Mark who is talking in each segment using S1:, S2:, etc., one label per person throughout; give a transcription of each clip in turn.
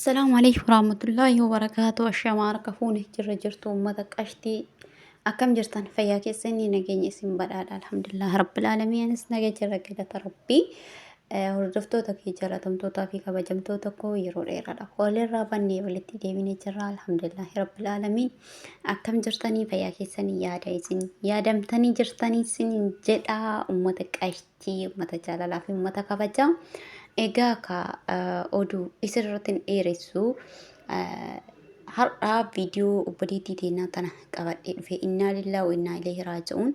S1: السلام عليكم ورحمة الله وبركاته. الشمارة كفوني جرتو أمتك أشتي أكم جرتان فياك سني نجيني اسم بدال الحمد لله رب العالمين نسنا جرا كده ربي وردفتو تكي جرا تمتو تافي كبجمتو تكو يرور إيرا قول الرابني ولتي ديميني جرا الحمد لله رب العالمين أكم جرتاني فياك سني يا دايزين يا دمتني جرتاني سنين جدا أمتك أشتي أمتك جالا في أمتك كبجم egaa ka oduu isirratti dheeressu har'aa viidiyoo obboleettii teenyaa tana qabadhee dhufe innaa lillahi wa innaa ilaihi raaji'uun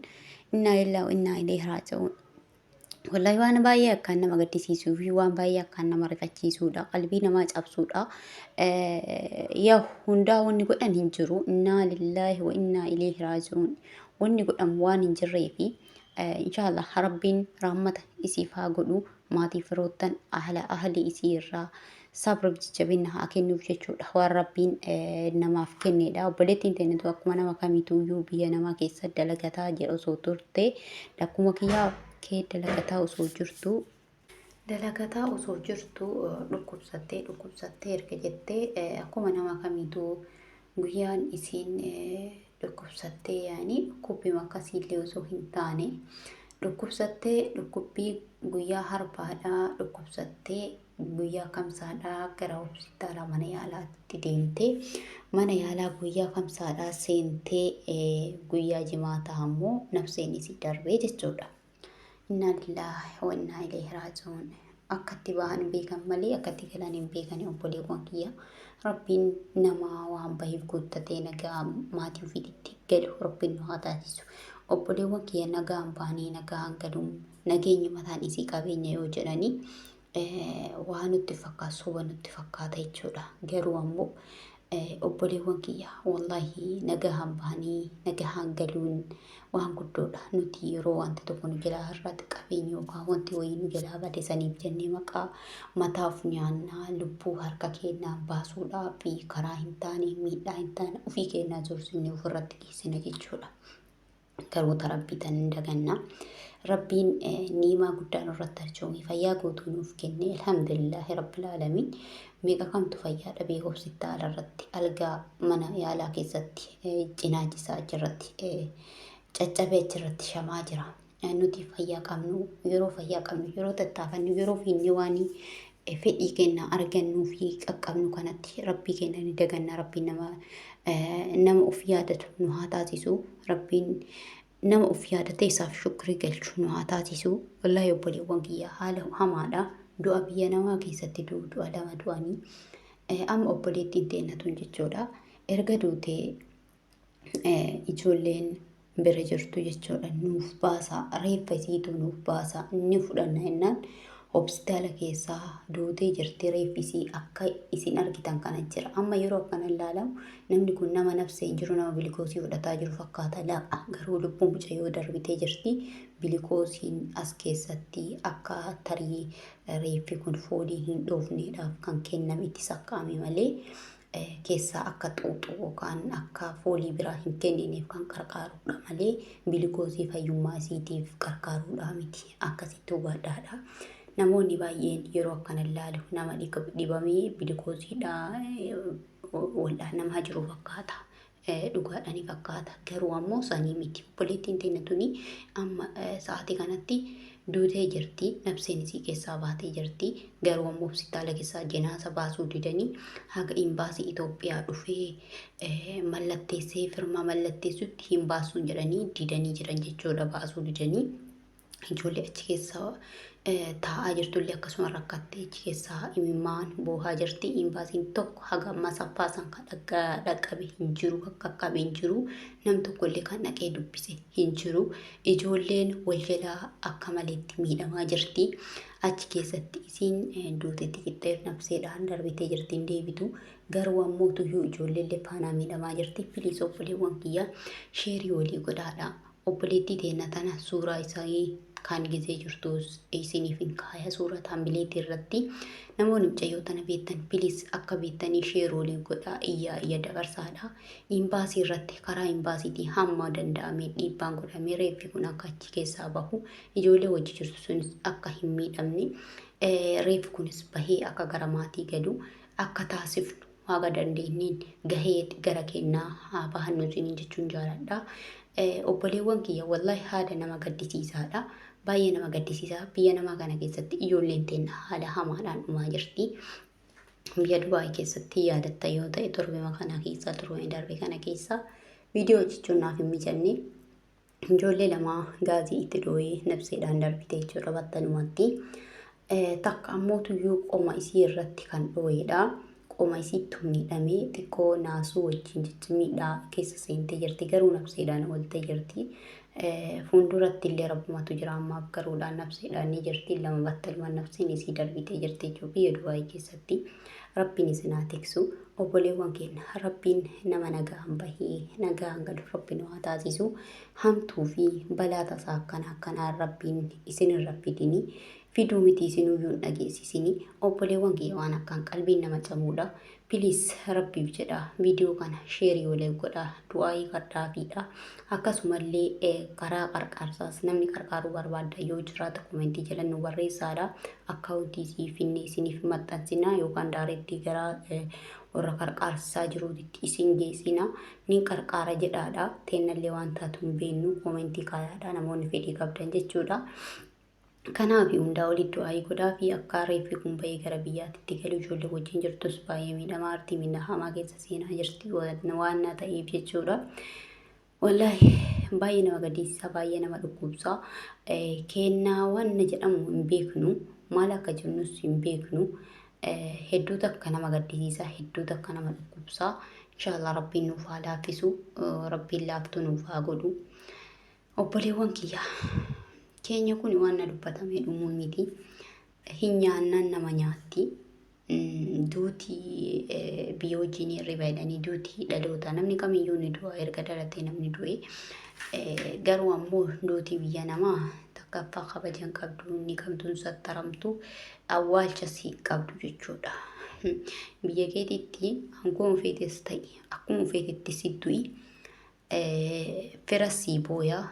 S1: innaa lillahi wa innaa ilaihi raaji'uun wallahi waan baay'ee akkaan nama gaddisiisuu fi waan baay'ee akkaan nama rifachiisuudha qalbii namaa cabsuudha yaa hundaa wanni godhan hin jiru innaa lillahi wa innaa ilaihi raaji'uun wanni godhan waan hin jirree fi inshallah rabbiin rahmata isiif haa godhu maatii firoottan ahli isii irraa sabra jajjabina haa kennuuf jechuudha waan rabbiin namaaf kennedha obboleettiin teenyatu akkuma nama kamiituyyuu biyya namaa keessa dalagataa jedhu osoo turte lakkuma kiyyaa kee dalagataa osoo jirtu dhukkubsattee erga jettee akkuma nama kamiituu guyyaan isiin dhukkubsattee yaani dhukkubbii akkasiillee osoo hin taane dhukkubsattee dhukkubbii guyyaa harbaadhaa dhukkubsattee guyyaa kamsaadhaa gara hospitaala mana yaalaatti deemtee mana yaalaa guyyaa kamsaadhaa seentee guyyaa jimaataa ammoo nafseen isii darbee jechuudha. Inna lillahi wa inna ilaihi raaji'uun. Akkatti ba'an beekan malee akkatti galan hin beekan obboleewwan kiyya. Rabbiin nama waan bahiif guuttatee nagaa maatii ofiitti galu rabbiin nu haa taasisu. Obboleewwan kiyya nagaan baanii nagaan galuun nageenya mataan isii qabeenya yoo jedhanii waan nutti fakkaatu soba nutti fakkaata jechuudha. Garuu ammoo obboleewwan kiyya wallahi nagaan baanii nagaan galuun waan guddoodha. Nuti yeroo wanti tokko nu jalaa irratti qabeenya yookaan wanti wayii nu jalaa bade saniif jennee maqaa mataaf nyaannaa lubbuu harka keenyaan baasuudhaa fi karaa hin taane miidhaa hin taane ofii keenyaa zorsinee ofirratti geessina jechuudha. Garuu rabbii tan hin daganna. Rabbiin niimaa guddaa nurratti arjoomee fayyaa guutuu nuuf kenne alhamdulillahi rabbil aalamiin. Meeqa kamtu fayyaa dhabee hospitaala irratti algaa mana yaalaa keessatti cinaachisaa jirratti caccabee jirratti shamaa jira. Nuti fayyaa qabnu yeroo tattaafannu yeroo fiinni waan fedhii keenya argannuu fi qaqqabnu kanatti rabbii keenya ni daganna. Rabbiin nama of yaadatu nu haa taasisu. Rabbiin nama of yaadate isaaf shukrii galchu nu haa taasisu. Wallahi obboleewwan kiyya haala hamaadha. Du'a biyya namaa keessatti du'a lama du'anii amma obboleettiin teennatuun jechuudha. Erga duutee ijoolleen bira jirtu jechuudha nuuf baasa reeffa isiitu nuuf baasa inni fudhanna jennaan hospitaala keessaa duutee jirti reeffi isii akka isin argitan kana jira. Amma yeroo akkana ilaalamu namni kun nama nafseen jiru nama bilikoosii fudhataa jiru fakkaata la'a garuu lubbuun mucayyoo darbitee jirti. Bilikoosiin as keessatti akka tarii reeffi kun foolii hin dhoofneedhaaf kan kenname itti sakkaame malee keessaa akka xuuxuu yookaan akka foolii biraa hin kennineef kan qarqaaruudha malee bilikoosii fayyummaa isiitiif qarqaaruudha miti. Akkasitti hubadhaadha. Namoonni baay'een yeroo akkana ilaalu nama dhibamee bilikoosiidha wal'aanamaa jiru fakkaata. Dhugaadhaanii fakkaata. Garuu ammoo sanii miti. Obboleettiin teennatuni amma sa'aatii kanatti duutee jirti. Nafseen isii keessaa baatee jirti. Garuu ammoo hospitaala keessaa jinaasa baasuu didanii haga imbaasii Itoophiyaa dhufee mallatteessee firmaa mallatteessutti hin baasuun jedhanii didanii jiran jechuudha. Baasuu didanii ijoollee achi keessaa taa'aa jirtullee akkasuma rakkattee achi keessaa imimmaan boohaa jirti. Imbaasiin tokko haga amma saffaasan kan dhaqqabe hin jiru qaqqabe hin jiru. Nam tokkollee kan dhaqee dubbise hin jiru. Ijoolleen wal jalaa akka maleetti miidhamaa jirti. Achi keessatti isiin duutetti qixxeef nafseedhaan darbitee jirti hin deebitu. Garuu ammoo tuyyuu ijoolleellee faanaa miidhamaa jirti. Filiis obboleewwan kiyyaa sheerii walii godhaadha. Obboleettii teenya tana suuraa isaanii kan gizee jirtus isiniif hin kaaya suuraa taambileetii irratti namoonni mucayyoo tana beektan filiis akka beektanii sheeroolii godhaa iyya dabarsaadha. Imbaasii irratti karaa imbaasiitiin hamma danda'ame dhiibbaan godhamee reeffi kun akka achi keessaa bahu ijoollee wajji jirtu sunis akka hin miidhamne reeffi kunis bahee akka gara maatii galu akka taasifnu haga dandeenyeen gahee gara kennaa haa bahannu isiniin jechuun jaaladha. Obboleewwan kiyya wallahi haada nama gaddisiisaadha. Baay'ee nama gaddisiisa. Biyya namaa kana keessatti ijoolleen teenya haala hamaadhaan dhumaa jirti. Biyya Dubaay keessatti yaadatta yoo ta'e torbee kana keessa torbee darbe kana keessa viidiyoo jechuun naaf hin mijanne ijoollee lama gaazii itti dhoo'ee nabseedhaan darbite jechuudha battalumatti. Takka ammoo tuyyuu qoma isii irratti kan dhoo'edha. Qoma isiitti miidhamee xiqqoo naasuu wajjin miidhaa keessa seentee jirti garuu nabseedhaan ooltee jirti. Fuulduratti illee rabbumatu jira ammaaf garuudhaan nabseedhaan ni jirti. Lama battalumaan nabseen isii darbitee jirti jechuudha biyya Dubaay keessatti. Rabbiin isin haa tiksu. Obboleewwan keenya Rabbiin nama nagaan bahee nagaan galu Rabbiin waa taasisu. Hamtuu fi balaa tasaa akkanaa Rabbiin isin irra fiduu miti isin uyyuu hin dhageessisini. Obboleewwan kiyya waan akkaan qalbiin nama camuudha. Please Rabbiif jedha viidiyoo kana sheerii waliin godha du'aayii kadhaafiidha. Akkasumallee karaa qarqaarsaas namni qarqaaruu barbaada yoo jiraata komentii jala nu barreessaadha. Akkaawuntii siifinne isiniif maxxansinaa yookaan daarettii gara warra qarqaarsaa jiruutti isin geessina. Nin qarqaara jedhaadha. Teennallee waan taatu hin beeknu komentii kaayaadha namoonni fedhii qabdan jechuudha. Kanaaf hundaa olii du'aayii godhaa fi akka reeffi kun bahee gara biyyaatti galu ijoollee wajjin jirtus baay'ee miidhamaa artii miidhaa hamaa keessa seenaa jirti waan na ta'eef jechuudha. Wallahi baay'ee nama gaddisiisa baay'ee nama dhukkubsa. Kennaa waan jedhamu hin beeknu maal akka jennus hin beeknu. Hedduu takka nama gaddisiisa hedduu takka nama dhukkubsa. Inshallah Rabbiin nuuf haa laaffisu Rabbiin laaftuu nuuf haa godhu. Obboleewwan kiyya. Keenya kun waan na dubbatamee dhumuun miti. Hin nyaannaan nama nyaatti. Duutii biyya wajjin hirriba jedhanii duutii dhaloota namni kamiyyuu ni du'a erga dhalatee namni du'e. Garuu ammoo duutii biyya namaa takkaffaa kabajan qabdu inni kamtuun sattaramtu awwaalchas hin qabdu jechuudha. Biyya keetiitti hanguma feetes ta'e akkuma feetetti si du'i. Fira sii booyaa.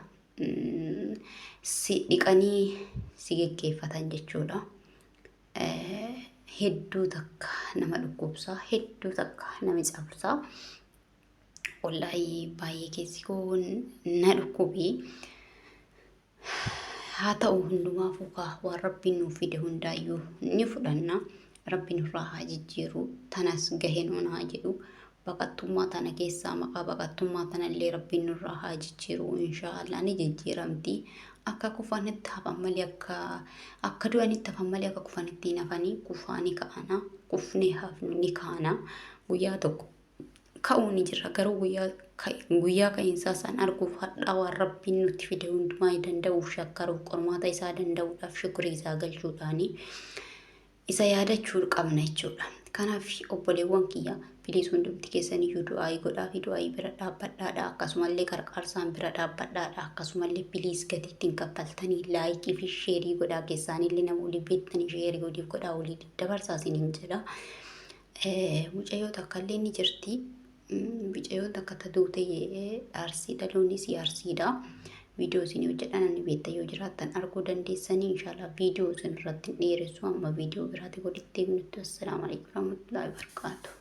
S1: Si dhiqanii si geggeeffatan jechuudha. Hedduu takka nama dhukkubsa hedduu takka nama cabsa. Wallahi baay'ee keessi kun na dhukkubi. Haa ta'u hundumaa fuukaa waan Rabbiin nuuf fide hundaayyuu ni fudhanna. Rabbiin irraa haa jijjiiru tanas gaheen onaa jedhu. Baqattummaa tana keessaa maqaa baqattummaa tanallee Rabbiin nurraa haa jijjiiru inshaallah ni jijjiiramti. Akka kufanitti hafan malee akka du'anitti hafan malee akka kufanitti hin hafanii kufaanii ka'ana kufnee hafnu ni kaana guyyaa tokko ka'uu ni jira garuu guyyaa ka'iinsaa san arguuf hadhaa waan Rabbiin nutti fide hundumaa danda'uuf shakkaruuf qormaata isaa danda'uudhaaf shukrii isaa galchuudhaani isa yaadachuu qabna jechuudha. Kanaaf obboleewwan kiyya biliis hundumti keessaniyyuu du'aayii godhaa fi du'aayii bira dhaabbadhaadha. Akkasumallee qarqaarsaan bira dhaabbadhaadha. Akkasumallee biliis gatiittiin kaffaltanii laayikii fi sheerii godhaa keessaanillee nama olii beektanii sheerii oliif godhaa olii dabarsaa isiniin jedha. Mucayyoo takka illee ni jirti. Mucayyoo takka tatuu ta'e arsii dhaloonni si arsiidha. Viidiyoo isin hojjedhan ani beekta yoo jiraattan arguu dandeessanii inshallah viidiyoo isin irratti dheeressu amma viidiyoo biraatti godhittee minutti. Assalaamu alaikum warahmatullahi wabarakatuh.